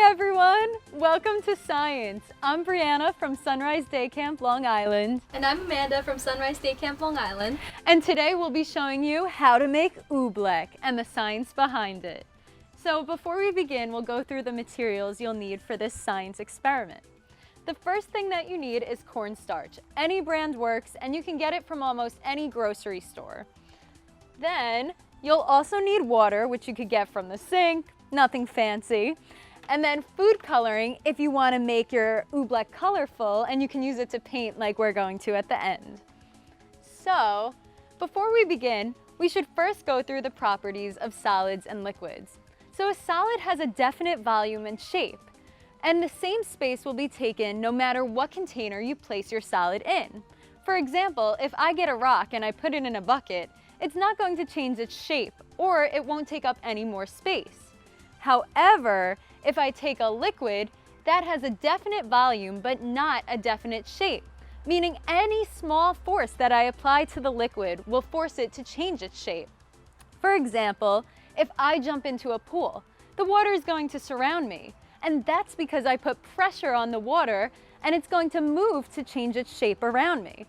Hi everyone! Welcome to Science. I'm Brianna from Sunrise Day Camp, Long Island. And I'm Amanda from Sunrise Day Camp, Long Island. And today we'll be showing you how to make oobleck and the science behind it. So before we begin, we'll go through the materials you'll need for this science experiment. The first thing that you need is cornstarch. Any brand works and you can get it from almost any grocery store. Then you'll also need water, which you could get from the sink, nothing fancy. And then food coloring if you want to make your oobleck colorful, and you can use it to paint like we're going to at the end. So, before we begin, we should first go through the properties of solids and liquids. So a solid has a definite volume and shape, and the same space will be taken no matter what container you place your solid in. For example, if I get a rock and I put it in a bucket, it's not going to change its shape, or it won't take up any more space. However, if I take a liquid, that has a definite volume but not a definite shape, meaning any small force that I apply to the liquid will force it to change its shape. For example, if I jump into a pool, the water is going to surround me, and that's because I put pressure on the water and it's going to move to change its shape around me.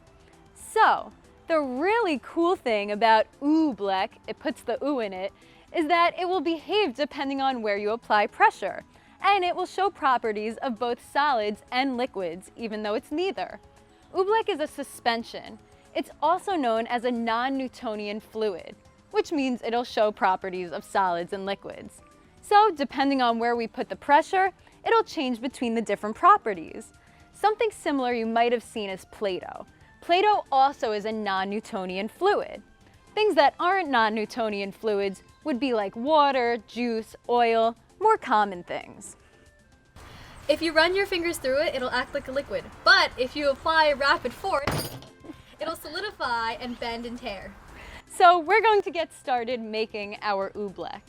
So, the really cool thing about oobleck, it puts the oo in it, is that it will behave depending on where you apply pressure, and it will show properties of both solids and liquids, even though it's neither. Oobleck is a suspension. It's also known as a non-Newtonian fluid, which means it'll show properties of solids and liquids. So, depending on where we put the pressure, it'll change between the different properties. Something similar you might have seen is Play-Doh. Play-Doh also is a non-Newtonian fluid. Things that aren't non-Newtonian fluids would be like water, juice, oil, more common things. If you run your fingers through it, it'll act like a liquid. But if you apply rapid force, it'll solidify and bend and tear. So we're going to get started making our oobleck.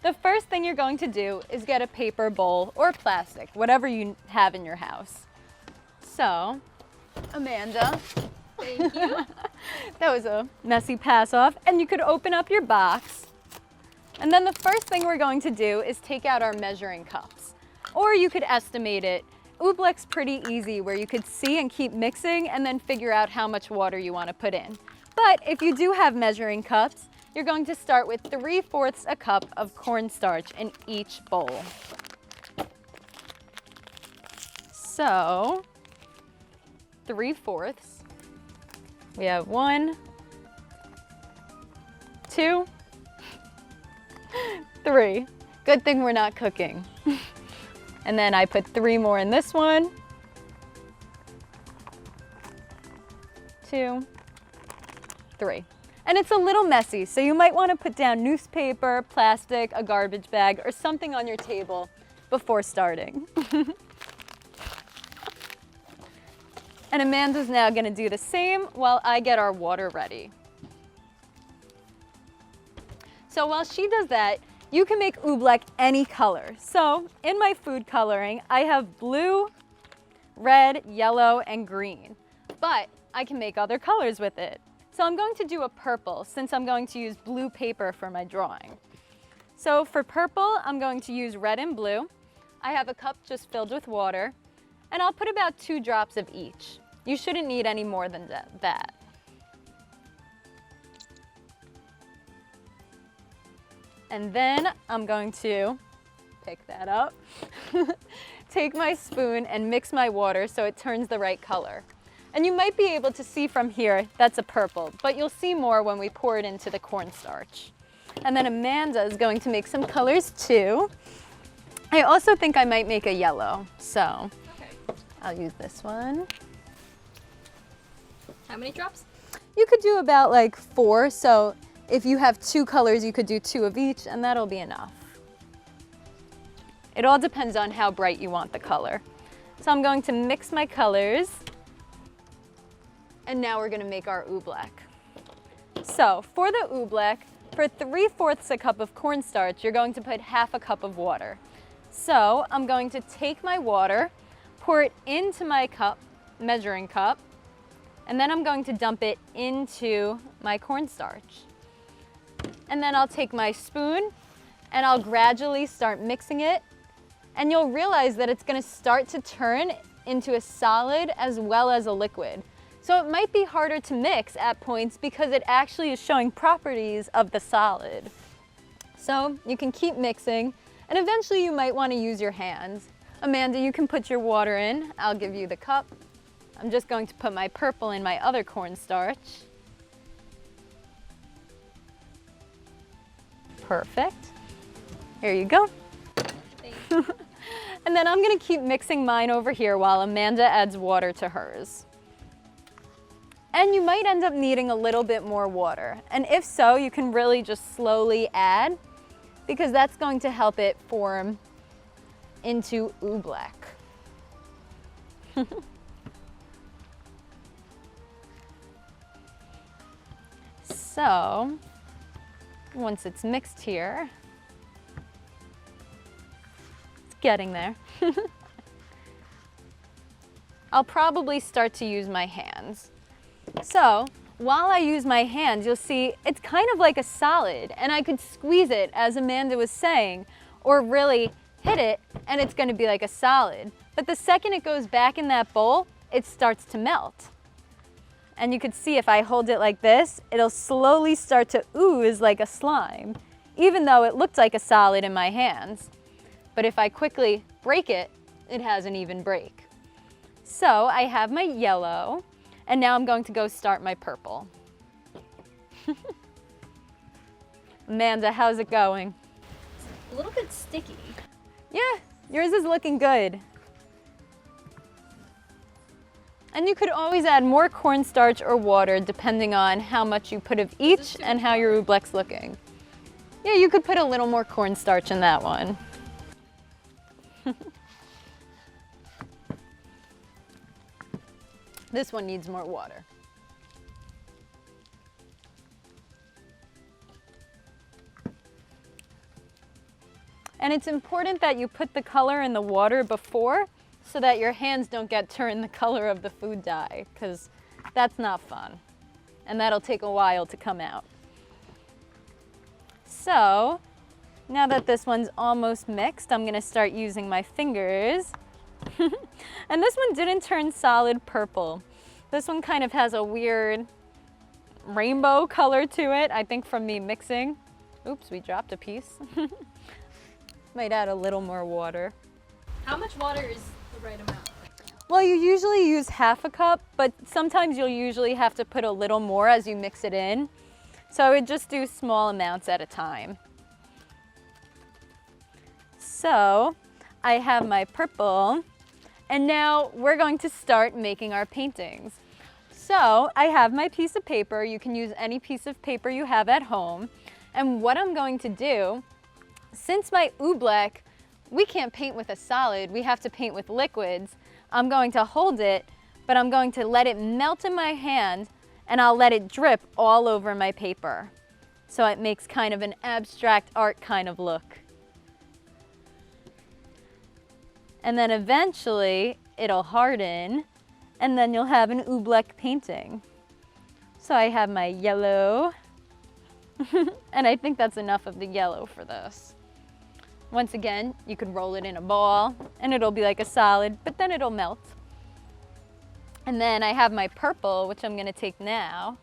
The first thing you're going to do is get a paper bowl or plastic, whatever you have in your house. So, Amanda. Thank you. That was a messy pass off. And you could open up your box. And then the first thing we're going to do is take out our measuring cups. Or you could estimate it. Oobleck's pretty easy, where you could see and keep mixing and then figure out how much water you want to put in. But if you do have measuring cups, you're going to start with 3/4 a cup of cornstarch in each bowl. So, 3/4. We have 1, 2, 3. Good thing we're not cooking. And then I put 3 more in this one. 2, 3. And it's a little messy, so you might want to put down newspaper, plastic, a garbage bag, or something on your table before starting. And Amanda's now going to do the same while I get our water ready. So while she does that, you can make oobleck any color. So in my food coloring, I have blue, red, yellow, and green. But I can make other colors with it. So I'm going to do a purple since I'm going to use blue paper for my drawing. So for purple, I'm going to use red and blue. I have a cup just filled with water, and I'll put about 2 drops of each. You shouldn't need any more than that. And then I'm going to pick that up, take my spoon and mix my water so it turns the right color. And you might be able to see from here that's a purple, but you'll see more when we pour it into the cornstarch. And then Amanda is going to make some colors too. I also think I might make a yellow, so I'll use this one. How many drops? You could do about like 4, so if you have 2 colors, you could do 2 of each, and that'll be enough. It all depends on how bright you want the color. So I'm going to mix my colors, and now we're going to make our oobleck. So for the oobleck, for 3/4 a cup of cornstarch, you're going to put 1/2 cup of water. So I'm going to take my water, pour it into my cup, measuring cup, and then I'm going to dump it into my cornstarch. And then I'll take my spoon and I'll gradually start mixing it and you'll realize that it's going to start to turn into a solid as well as a liquid. So it might be harder to mix at points because it actually is showing properties of the solid. So you can keep mixing, and eventually you might want to use your hands. Amanda, you can put your water in. I'll give you the cup. I'm just going to put my purple in my other cornstarch. Perfect. Here you go. And then I'm going to keep mixing mine over here while Amanda adds water to hers. And you might end up needing a little bit more water. And if so, you can really just slowly add, because that's going to help it form into oobleck. So, once it's mixed here, it's getting there. I'll probably start to use my hands. So, while I use my hands, you'll see it's kind of like a solid, and I could squeeze it, as Amanda was saying, or really hit it, and it's going to be like a solid. But the second it goes back in that bowl, it starts to melt. And you could see if I hold it like this, it'll slowly start to ooze like a slime, even though it looked like a solid in my hands. But if I quickly break it, it has an even break. So I have my yellow, and now I'm going to go start my purple. Amanda, how's it going? It's a little bit sticky. Yeah, yours is looking good. And you could always add more cornstarch or water depending on how much you put of each and how your oobleck's looking. Yeah, you could put a little more cornstarch in that one. This one needs more water. And it's important that you put the color in the water before, so that your hands don't get turned the color of the food dye, because that's not fun. And that'll take a while to come out. So, now that this one's almost mixed, I'm gonna start using my fingers. And this one didn't turn solid purple. This one kind of has a weird rainbow color to it, I think from me mixing. Oops, we dropped a piece. Might add a little more water. How much water is the right amount? Well, you usually use half a cup, but sometimes you'll usually have to put a little more as you mix it in. So I would just do small amounts at a time. So I have my purple, and now we're going to start making our paintings. So I have my piece of paper. You can use any piece of paper you have at home. And what I'm going to do, since my oobleck, we can't paint with a solid, we have to paint with liquids. I'm going to hold it, but I'm going to let it melt in my hand, and I'll let it drip all over my paper. So it makes kind of an abstract art kind of look. And then eventually it'll harden, and then you'll have an oobleck painting. So I have my yellow, and I think that's enough of the yellow for this. Once again, you could roll it in a ball and it'll be like a solid, but then it'll melt. And then I have my purple, which I'm gonna take now,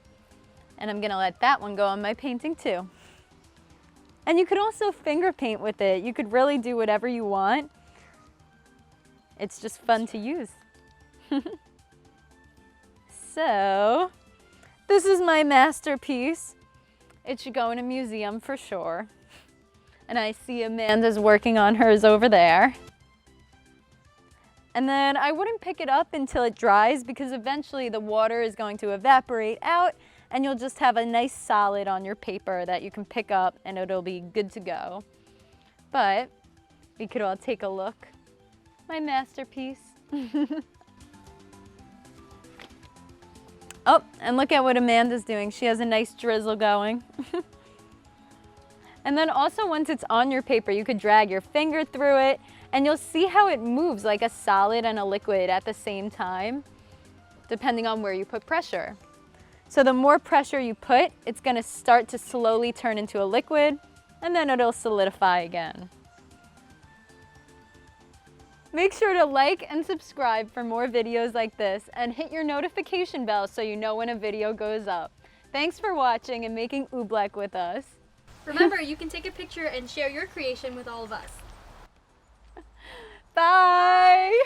and I'm gonna let that one go on my painting too. And you could also finger paint with it. You could really do whatever you want. It's just fun to use. So, this is my masterpiece. It should go in a museum for sure. And I see Amanda's working on hers over there. And then I wouldn't pick it up until it dries, because eventually the water is going to evaporate out and you'll just have a nice solid on your paper that you can pick up and it'll be good to go. But we could all take a look. My masterpiece. Oh, and look at what Amanda's doing. She has a nice drizzle going. And then also, once it's on your paper, you could drag your finger through it and you'll see how it moves like a solid and a liquid at the same time, depending on where you put pressure. So the more pressure you put, it's gonna start to slowly turn into a liquid, and then it'll solidify again. Make sure to like and subscribe for more videos like this and hit your notification bell so you know when a video goes up. Thanks for watching and making Oobleck with us. Remember, you can take a picture and share your creation with all of us. Bye!